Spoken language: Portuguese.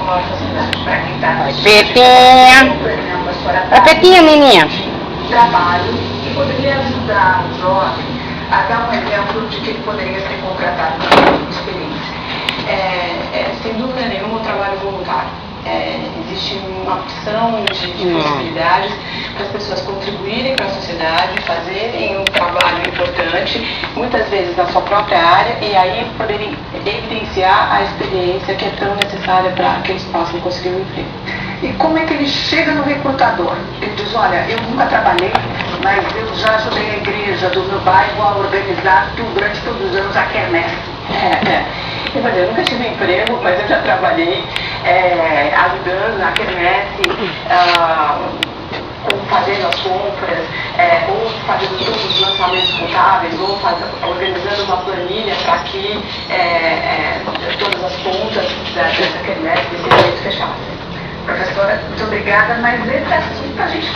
maior facilidade para quem está Petinha. A Petinha, menina. Trabalho e poderia ajudar o jovem a dar um exemplo de que ele poderia ser contratado com experiência. Sem dúvida nenhuma, o trabalho voluntário. Existe uma opção de possibilidades para as pessoas contribuírem para a sociedade, fazerem um trabalho importante, muitas vezes na sua própria área, e aí poderem evidenciar a experiência que é tão necessária para que eles possam conseguir um emprego. E como é que ele chega no recrutador? Ele diz, olha, eu nunca trabalhei, mas eu já ajudei a igreja do meu bairro a organizar durante todos os anos a quermesse. Eu nunca tive emprego, mas eu já trabalhei ajudando na quermesse, ou fazendo as compras, ou fazendo todos os lançamentos contábeis, ou organizando uma planilha para que todas as contas dessa quermesse, desse evento fechassem. Professora, muito obrigada, mas esse assunto a gente